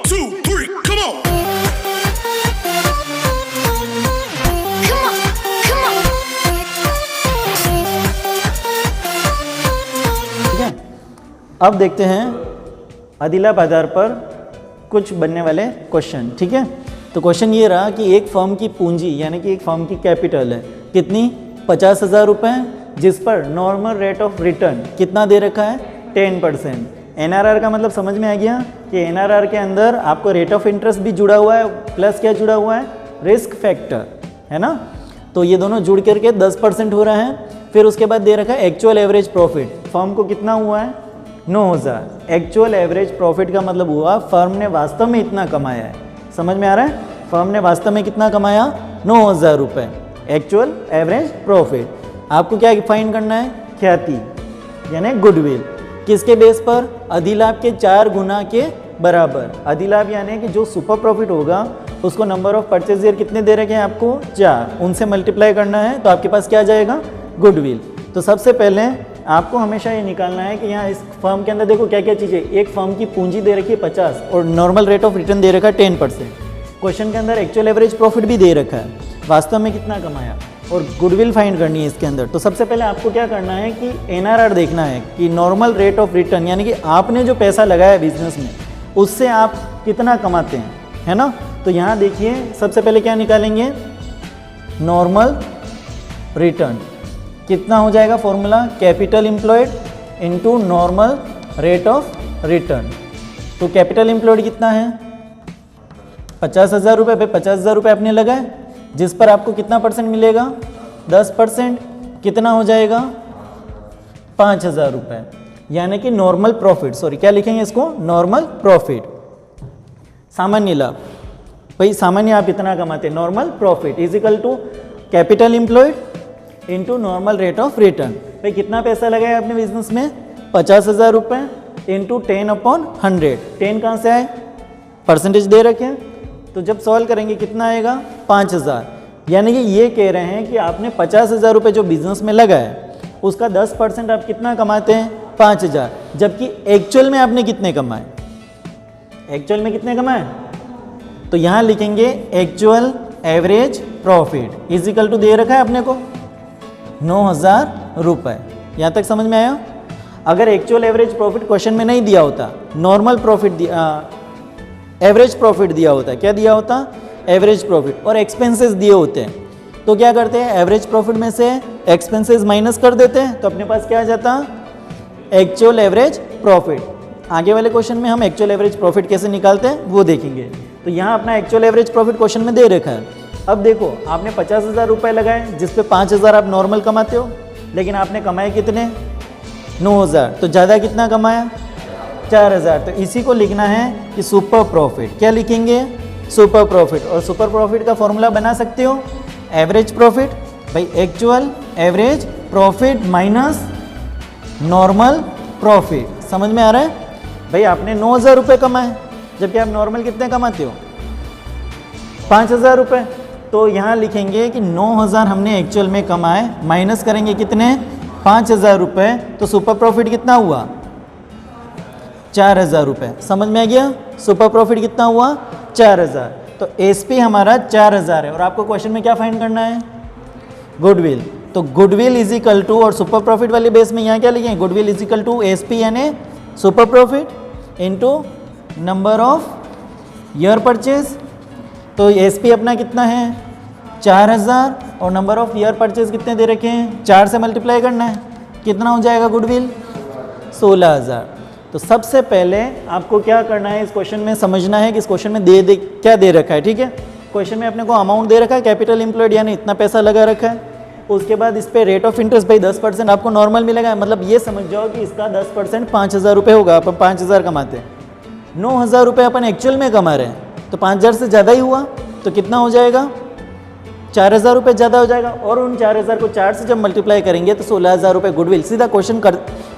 2, 3, come on. ठीक है, अब देखते हैं अधिलाभ आधार पर कुछ बनने वाले क्वेश्चन। ठीक है, तो क्वेश्चन ये रहा कि एक फर्म की पूंजी यानी कि एक फर्म की कैपिटल है कितनी 50,000 रुपये, जिस पर नॉर्मल रेट ऑफ रिटर्न कितना दे रखा है 10%। एनआरआर का मतलब समझ में आ गया कि एनआरआर के अंदर आपको रेट ऑफ इंटरेस्ट भी जुड़ा हुआ है प्लस क्या जुड़ा हुआ है रिस्क फैक्टर, है ना। तो ये दोनों जुड़ करके 10% हो रहा है। फिर उसके बाद दे रखा है एक्चुअल एवरेज प्रॉफिट, फर्म को कितना हुआ है 9,000। एक्चुअल एवरेज प्रॉफिट का मतलब हुआ फर्म ने वास्तव में इतना कमाया है। समझ में आ रहा है, फर्म ने वास्तव में कितना कमाया 9,000 रुपये। एक्चुअल एवरेज प्रॉफिट आपको क्या फाइंड करना है, ख्याति यानी गुडविल, किसके बेस पर, अधिलाभ के 4 गुना के बराबर। अधिलाभ यानी कि जो सुपर प्रॉफिट होगा उसको नंबर ऑफ परचेज ईयर कितने दे रखे हैं आपको 4, उनसे मल्टीप्लाई करना है तो आपके पास क्या आ जाएगा गुडविल। तो सबसे पहले आपको हमेशा ये निकालना है कि यहाँ इस फर्म के अंदर देखो क्या क्या चीज़ें, एक फर्म की पूंजी दे रखी है 50 और नॉर्मल रेट ऑफ रिटर्न दे रखा है 10%। क्वेश्चन के अंदर एक्चुअल एवरेज प्रॉफिट भी दे रखा है, वास्तव में कितना कमाया, और गुडविल फाइंड करनी है इसके अंदर। तो सबसे पहले आपको क्या करना है कि एनआरआर देखना है कि नॉर्मल रेट ऑफ रिटर्न यानी कि आपने जो पैसा लगाया बिजनेस में उससे आप कितना कमाते हैं, है ना। तो यहाँ देखिए सबसे पहले क्या निकालेंगे, नॉर्मल रिटर्न कितना हो जाएगा, formula capital employed into normal rate of return. तो कैपिटल एम्प्लॉयड कितना है 50,000 रुपये पे 50,000 रुपये आपने लगाए, जिस पर आपको कितना परसेंट मिलेगा 10%, कितना हो जाएगा 5,000 रुपये, यानी कि नॉर्मल प्रॉफिट, सॉरी क्या लिखेंगे इसको, नॉर्मल प्रॉफिट। सामान्य लाभ, भाई सामान्य आप इतना कमाते हैं, normal profit is equal to capital employed into normal rate of return. भाई कितना पैसा लगाया आपने बिजनेस में 50,000 रुपये इंटू 10/100। 10 कहाँ से आए, परसेंटेज दे रखे हैं, तो जब सॉल्व करेंगे कितना आएगा 5,000। यानी कि ये कह रहे हैं कि आपने 50,000 रुपये जो बिजनेस में लगाया उसका 10% आप कितना कमाते हैं 5,000, जबकि एक्चुअल में आपने कितने कमाए, एक्चुअल में कितने कमाए। तो यहाँ लिखेंगे actual average profit is equal to दे रखा है अपने को 9,000 रुपये। यहाँ तक समझ में आया। अगर एक्चुअल एवरेज प्रॉफिट क्वेश्चन में नहीं दिया होता, नॉर्मल प्रॉफिट एवरेज प्रॉफिट दिया होता है, क्या दिया होता एवरेज प्रॉफिट, और एक्सपेंसेस दिए होते हैं, तो क्या करते हैं एवरेज प्रॉफिट में से एक्सपेंसेस माइनस कर देते हैं, तो अपने पास क्या आ जाता एक्चुअल एवरेज प्रॉफिट। आगे वाले क्वेश्चन में हम एक्चुअल एवरेज प्रॉफिट कैसे निकालते हैं वो देखेंगे। तो यहाँ अपना एक्चुअल एवरेज प्रॉफिट क्वेश्चन में दे रखा है। अब देखो आपने 50,000 रुपये लगाए, जिस पे 5,000 आप नॉर्मल कमाते हो, लेकिन आपने कमाए कितने 9,000, तो ज़्यादा कितना कमाया 4,000। तो इसी को लिखना है कि सुपर प्रॉफिट, क्या लिखेंगे सुपर प्रॉफिट। और सुपर प्रॉफिट का फॉर्मूला बना सकते हो एवरेज प्रॉफिट, भाई actual average profit minus normal profit. समझ में आ रहा है। भाई आपने 9,000 रुपये कमाए, जबकि आप नॉर्मल कितने कमाते हो 5,000 रुपये, तो यहाँ लिखेंगे कि 9,000 हमने एक्चुअल में कमाए, माइनस करेंगे कितने 5,000 रुपये, तो सुपर प्रॉफिट कितना हुआ 4,000 रुपये। समझ में आ गया, सुपर प्रॉफिट कितना हुआ 4,000। तो एसपी हमारा 4,000 है, और आपको क्वेश्चन में क्या फाइंड करना है गुडविल। तो गुडविल इज इक्वल टू, और सुपर प्रॉफिट वाले बेस में यहाँ क्या लिखें, goodwill is equal to SP यानी super profit into number of year purchase. तो एसपी अपना कितना है 4,000, और नंबर ऑफ ईयर परचेज कितने दे रखे हैं 4 से मल्टीप्लाई करना है, कितना हो जाएगा गुडविल 16,000। तो सबसे पहले आपको क्या करना है, इस क्वेश्चन में समझना है कि इस क्वेश्चन में क्या दे रखा है। ठीक है, क्वेश्चन में अपने को अमाउंट दे रखा है कैपिटल एम्प्लॉयड यानी इतना पैसा लगा रखा है, उसके बाद इस पे रेट ऑफ इंटरेस्ट भाई 10% आपको नॉर्मल मिलेगा, मतलब ये समझ जाओ कि इसका 10% 5,000 रुपये होगा। अपन 5,000 कमाते हैं, 9,000 रुपये अपन एक्चुअल में कमा रहे हैं, तो 5,000 से ज़्यादा ही हुआ, तो कितना हो जाएगा 4,000 रुपये ज़्यादा हो जाएगा, और उन 4,000 को 4 से जब मल्टीप्लाई करेंगे तो 16,000 रुपये गुडविल। सीधा क्वेश्चन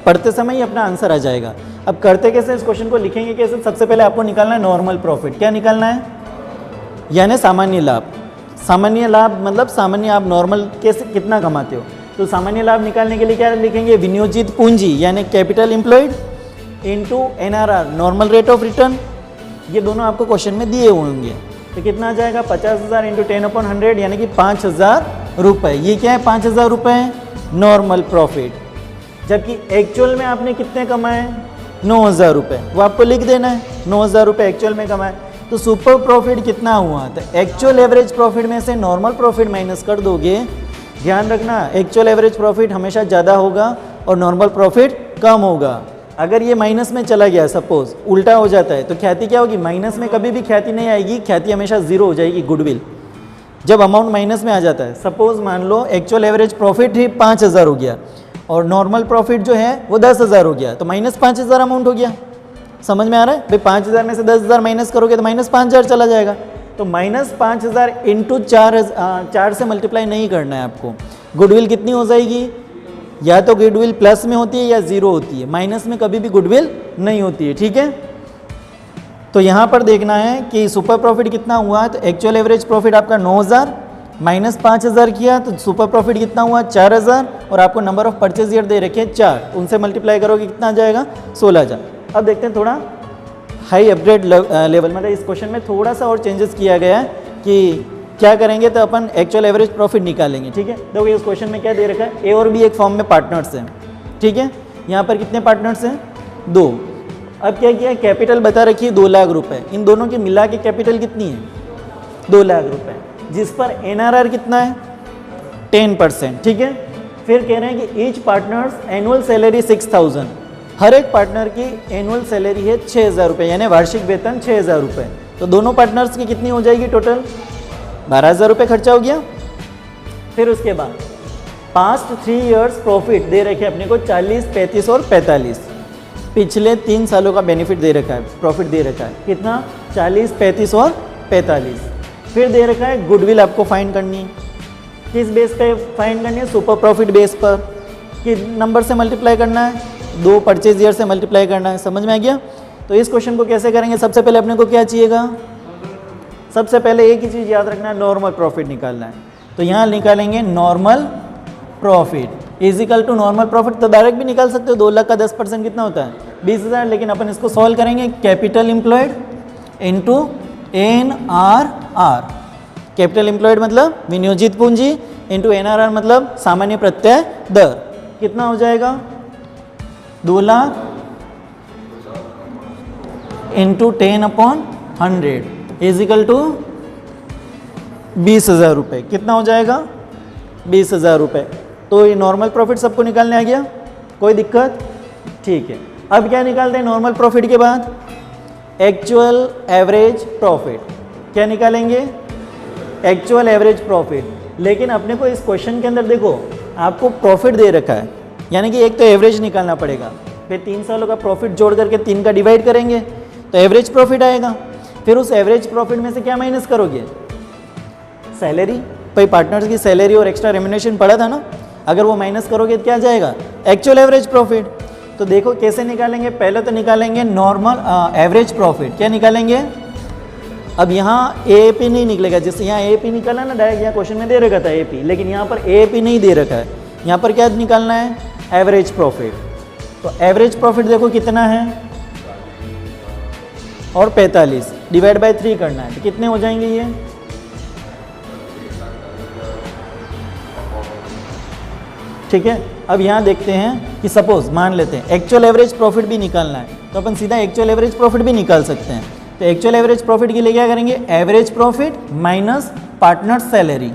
पढ़ते समय ही अपना आंसर आ जाएगा। अब करते कैसे, इस क्वेश्चन को लिखेंगे कैसे, सबसे पहले आपको निकालना है नॉर्मल प्रॉफिट। क्या निकालना है, यानी सामान्य लाभ। सामान्य लाभ मतलब सामान्य आप नॉर्मल कैसे कितना कमाते हो, तो सामान्य लाभ निकालने के लिए क्या लिखेंगे, विनियोजित पूंजी यानी capital employed into NRR normal rate of return ये दोनों आपको क्वेश्चन में दिए होंगे। तो कितना आ जाएगा 50,000 इंटू 10/100 यानी कि 5,000 रुपये। ये क्या है 5,000 रुपये नॉर्मल प्रॉफिट, जबकि एक्चुअल में आपने कितने कमाए 9,000 रुपये, वो आपको लिख देना है 9,000 रुपये एक्चुअल में कमाए। तो सुपर प्रॉफिट कितना हुआ, तो एक्चुअल एवरेज प्रॉफिट में से नॉर्मल प्रॉफिट माइनस कर दोगे। ध्यान रखना एक्चुअल एवरेज प्रॉफिट हमेशा ज़्यादा होगा और नॉर्मल प्रॉफिट कम होगा। अगर ये माइनस में चला गया, सपोज उल्टा हो जाता है, तो ख्याति क्या होगी, माइनस में कभी भी ख्याति नहीं आएगी, ख्याति हमेशा जीरो हो जाएगी, गुडविल। जब अमाउंट माइनस में आ जाता है, सपोज मान लो एक्चुअल एवरेज प्रॉफिट ही 5,000 हो गया और नॉर्मल प्रॉफिट जो है वो 10,000 हो गया, तो माइनस 5,000 अमाउंट हो गया। समझ में आ रहा है भाई, 5,000 में से 10,000 माइनस करोगे तो माइनस 5,000 चला जाएगा। तो माइनस 5,000 इंटू 4 से मल्टीप्लाई नहीं करना है आपको। गुडविल कितनी हो जाएगी, या तो गुडविल प्लस में होती है या जीरो होती है, माइनस में कभी भी गुडविल नहीं होती है। ठीक है, तो यहाँ पर देखना है कि सुपर प्रॉफिट कितना हुआ, तो एक्चुअल एवरेज प्रॉफिट आपका 9,000 माइनस 5,000 किया तो सुपर प्रॉफिट कितना हुआ 4,000, और आपको नंबर ऑफ परचेज ईयर दे रखे हैं 4, उनसे मल्टीप्लाई करोगे कितना आ जाएगा 16,000। अब देखते हैं थोड़ा हाई अपग्रेड लेवल, मतलब इस क्वेश्चन में थोड़ा सा और चेंजेस किया गया है कि क्या करेंगे, तो अपन एक्चुअल एवरेज प्रॉफिट निकालेंगे। ठीक है, देखो इस क्वेश्चन में क्या दे रखा है, ए और बी एक फॉर्म में पार्टनर्स हैं। ठीक है, यहाँ पर कितने पार्टनर्स हैं 2। अब क्या किया, कैपिटल बता रखी है 2 लाख रुपए, इन दोनों की मिला के कैपिटल कितनी है 2 लाख रुपए, जिस पर एनआरआर कितना है 10%। ठीक है, फिर कह रहे हैं कि ईच पार्टनर्स एनुअल सैलरी 6,000, हर एक पार्टनर की एनुअल सैलरी है 6,000 रुपये, यानी वार्षिक वेतन 6,000 रुपये। तो दोनों पार्टनर्स की कितनी हो जाएगी टोटल 12,000 रुपये खर्चा हो गया। फिर उसके बाद पास्ट 3 इयर्स प्रॉफिट दे रखे अपने को 40, 35 और 45, पिछले 3 सालों का बेनिफिट दे रखा है, प्रॉफिट दे रखा है कितना 40, 35 और 45। फिर दे रखा है गुडविल आपको फाइंड करनी है, किस बेस पे फाइंड करनी है, सुपर प्रॉफिट बेस पर, किस नंबर से मल्टीप्लाई करना है 2 परचेज ईयर से मल्टीप्लाई करना है। समझ में आ गया। तो इस क्वेश्चन को कैसे करेंगे, सबसे पहले अपने को क्या चाहिएगा, सबसे पहले एक ही चीज़ याद रखना है, नॉर्मल प्रॉफिट निकालना है। तो यहाँ निकालेंगे normal profit is equal to normal profit, तो डायरेक्ट भी निकाल सकते हो, 2 लाख का 10% कितना होता है 20,000, लेकिन अपन इसको सॉल्व करेंगे capital employed into NRR। Capital employed मतलब विनियोजित पूंजी इंटू NRR मतलब सामान्य प्रत्यय दर, कितना हो जाएगा 2 लाख इंटू 10/100 इजिकल टू 20,000 रुपये, कितना हो जाएगा 20,000 रुपये। तो ये नॉर्मल प्रॉफिट सबको निकालने आ गया, कोई दिक्कत, ठीक है। अब क्या निकालते हैं नॉर्मल प्रॉफिट के बाद, एक्चुअल एवरेज प्रॉफिट। क्या निकालेंगे, एक्चुअल एवरेज प्रॉफिट। लेकिन अपने को इस क्वेश्चन के अंदर देखो आपको प्रॉफिट दे रखा है, यानी कि एक तो एवरेज निकालना पड़ेगा, फिर 3 सालों का प्रॉफिट जोड़ करके 3 का डिवाइड करेंगे तो एवरेज प्रॉफिट आएगा। फिर उस एवरेज प्रॉफिट में से क्या माइनस करोगे, सैलरी, भाई पार्टनर्स की सैलरी और एक्स्ट्रा रेम्युनरेशन पड़ा था ना, अगर वो माइनस करोगे तो क्या जाएगा एक्चुअल एवरेज प्रॉफिट। तो देखो कैसे निकालेंगे, पहले तो निकालेंगे नॉर्मल एवरेज प्रॉफिट। क्या निकालेंगे, अब यहाँ AAP नहीं निकलेगा, जैसे यहाँ AAP निकाला ना डायरेक्ट, यहाँ क्वेश्चन में दे रखा था AP, लेकिन यहाँ पर AAP नहीं दे रखा है, यहाँ पर क्या निकालना है एवरेज प्रॉफिट। तो एवरेज प्रॉफिट देखो कितना है और 45 डिवाइड बाय 3 करना है, तो कितने हो जाएंगे ये, ठीक है। अब यहाँ देखते हैं कि सपोज मान लेते हैं एक्चुअल एवरेज प्रॉफिट भी निकालना है, तो अपन सीधा एक्चुअल एवरेज प्रॉफिट भी निकाल सकते हैं। तो एक्चुअल एवरेज प्रॉफिट के लिए क्या करेंगे, average profit minus partner salary,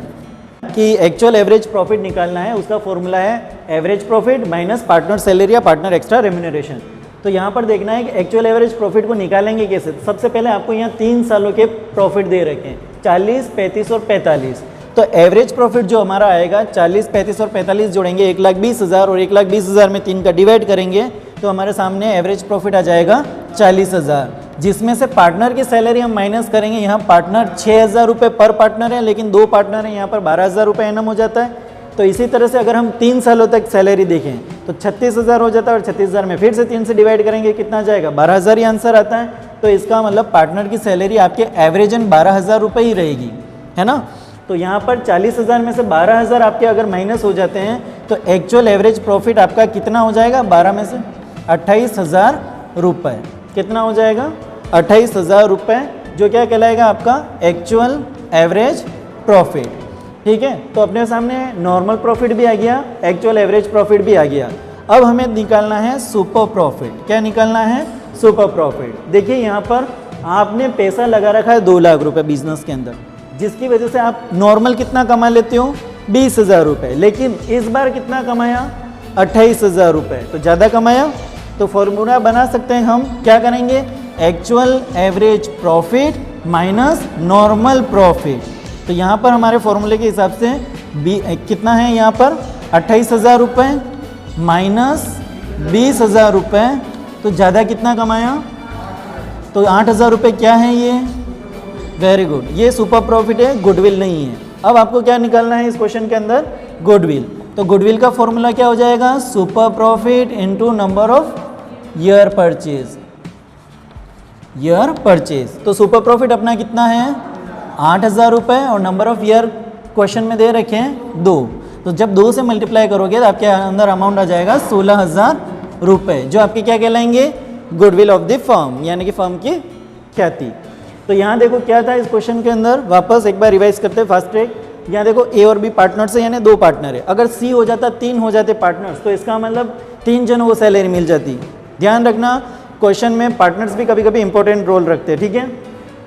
कि एक्चुअल एवरेज प्रॉफिट निकालना है, उसका फॉर्मूला है average profit minus partner salary या पार्टनर एक्स्ट्रा रेम्युनरेशन। तो यहाँ पर देखना है कि एक्चुअल एवरेज प्रॉफिट को निकालेंगे कैसे। सबसे पहले आपको यहाँ 3 सालों के प्रॉफिट दे रखे हैं 40, 35 और 45। तो एवरेज प्रॉफिट जो हमारा आएगा 40, 35 और 45 जोड़ेंगे 1,20,000 और 1,20,000 में 3 का डिवाइड करेंगे तो हमारे सामने एवरेज प्रॉफिट आ जाएगा 40,000, जिसमें से पार्टनर की सैलरी हम माइनस करेंगे। यहाँ पार्टनर 6,000 रुपये पर पार्टनर है, लेकिन 2 पार्टनर हैं, यहाँ पर 12,000 रुपये एनम हो जाता है। तो इसी तरह से अगर हम 3 सालों तक सैलरी देखें तो 36,000 हो जाता है, और 36,000 में फिर से 3 से डिवाइड करेंगे कितना आ जाएगा 12,000 ही आंसर आता है। तो इसका मतलब पार्टनर की सैलरी आपके एवरेजन 12,000 रुपये ही रहेगी, है ना। तो यहाँ पर 40,000 में से 12,000 आपके अगर माइनस हो जाते हैं तो एक्चुअल एवरेज प्रॉफिट आपका कितना हो जाएगा, 12 में से 28,000 रुपये। कितना हो जाएगा 28,000 रुपये, जो क्या कहलाएगा आपका एक्चुअल एवरेज प्रॉफिट। ठीक है, तो अपने सामने नॉर्मल प्रॉफिट भी आ गया, एक्चुअल एवरेज प्रॉफिट भी आ गया। अब हमें निकालना है सुपर प्रॉफिट। क्या निकालना है? Super profit. देखिए यहाँ पर आपने पैसा लगा रखा है 2 लाख रुपए बिजनेस के अंदर, जिसकी वजह से आप नॉर्मल कितना कमा लेते हो? 20,000 रुपये, लेकिन इस बार कितना कमाया? 28,000 रुपये, तो ज़्यादा कमाया। तो फॉर्मूला बना सकते हैं हम, क्या करेंगे? Actual average profit minus normal profit. तो यहाँ पर हमारे फॉर्मूले के हिसाब से कितना है यहाँ पर? 28,000 रुपये माइनस 20,000 रुपये, तो ज़्यादा कितना कमाया? तो 8,000 रुपये क्या है ये? वेरी गुड, ये सुपर प्रॉफिट है, गुडविल नहीं है। अब आपको क्या निकालना है इस क्वेश्चन के अंदर? गुडविल। तो गुडविल का फॉर्मूला क्या हो जाएगा? Super profit into number of year purchase. Year purchase, तो सुपर प्रॉफिट अपना कितना है? 8,000 रुपये, और नंबर ऑफ ईयर क्वेश्चन में दे रखे हैं 2। तो जब 2 से मल्टीप्लाई करोगे तो आपके अंदर अमाउंट आ जाएगा 16,000 रुपये, जो आपके क्या कहलाएंगे? गुडविल ऑफ द फर्म, यानी कि फर्म की ख्याति। तो यहाँ देखो क्या था इस क्वेश्चन के अंदर, वापस एक बार रिवाइज करते हैं फास्ट ट्रैक। यहाँ देखो ए और बी पार्टनर्स है, यानी 2 पार्टनर है। अगर सी हो जाता 3 हो जाते पार्टनर्स, तो इसका मतलब 3 जनों को सैलरी मिल जाती। ध्यान रखना क्वेश्चन में पार्टनर्स भी कभी कभी इंपॉर्टेंट रोल रखते हैं। ठीक है,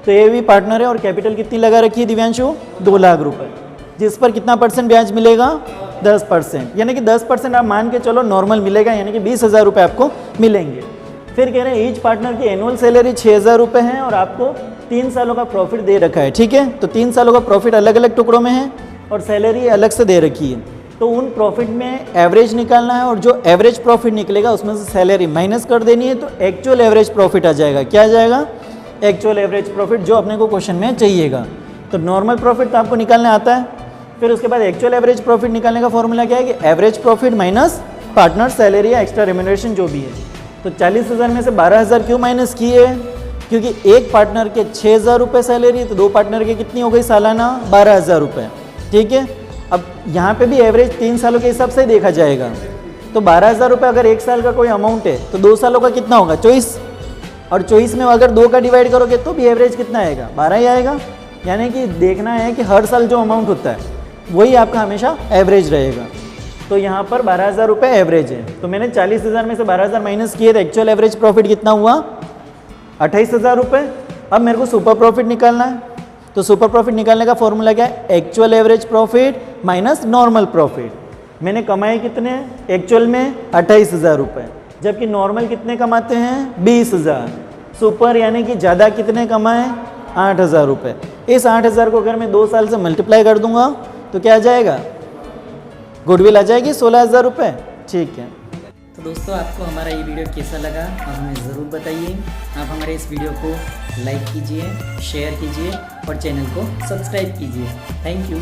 तो ए भी पार्टनर है और कैपिटल कितनी लगा रखी है दिव्यांशु? 2 लाख रुपये, जिस पर कितना % ब्याज मिलेगा? 10%, यानी कि 10% आप मान के चलो नॉर्मल मिलेगा, यानी कि 20,000 रुपये आपको मिलेंगे। फिर कह रहे हैं ईच पार्टनर की एनुअल सैलरी 6,000 रुपये है और आपको 3 सालों का प्रॉफिट दे रखा है। ठीक है, तो 3 सालों का प्रॉफिट अलग अलग टुकड़ों में है और सैलरी अलग से दे रखी है। तो उन प्रॉफिट में एवरेज निकालना है, और जो एवरेज प्रॉफिट निकलेगा उसमें से सैलरी माइनस कर देनी है, तो एक्चुअल एवरेज प्रॉफिट आ जाएगा। क्या आ जाएगा? एक्चुअल एवरेज प्रॉफिट, जो अपने को क्वेश्चन में चाहिएगा। तो नॉर्मल प्रॉफिट तो आपको निकालने आता है। फिर उसके बाद एक्चुअल एवरेज प्रॉफिट निकालने का फॉर्मूला क्या है कि average profit minus partner salary या एक्स्ट्रा रेम्यूनरेशन जो भी है। तो 40,000 में से 12,000 क्यों माइनस किए? क्योंकि एक पार्टनर के 6,000 रुपये सैलरी, तो 2 पार्टनर के कितनी हो गई सालाना? 12,000 रुपये। ठीक है, अब यहाँ पे भी एवरेज 3 सालों के हिसाब से देखा जाएगा। तो 12,000 रुपये अगर 1 साल का कोई अमाउंट है, तो 2 सालों का कितना होगा? 24, और 24 में अगर 2 का डिवाइड करोगे तो भी एवरेज कितना आएगा? 12 ही आएगा। यानी कि देखना है कि हर साल जो अमाउंट होता है वही आपका हमेशा एवरेज रहेगा। तो यहाँ पर 12,000 रुपये एवरेज है। तो मैंने 40,000 में से 12,000 माइनस किए, तो एक्चुअल एवरेज प्रॉफिट कितना हुआ? 28,000 रुपये। अब मेरे को सुपर प्रॉफिट निकालना है, तो सुपर प्रॉफिट निकालने का फॉर्मूला क्या है? Actual average profit minus normal profit. मैंने कमाए कितने एक्चुअल में? 28,000 रुपये, जबकि नॉर्मल कितने कमाते हैं? 20,000। सुपर यानी कि ज़्यादा कितने कमाए? 8,000 रुपये। इस 8,000 को अगर मैं 2 साल से मल्टीप्लाई कर दूंगा तो क्या आ जाएगा? गुडविल आ जाएगी 16,000 रुपये। ठीक है, तो दोस्तों आपको हमारा ये वीडियो कैसा लगा आप हमें ज़रूर बताइए। आप हमारे इस वीडियो को लाइक कीजिए, शेयर कीजिए और चैनल को सब्सक्राइब कीजिए। Thank you.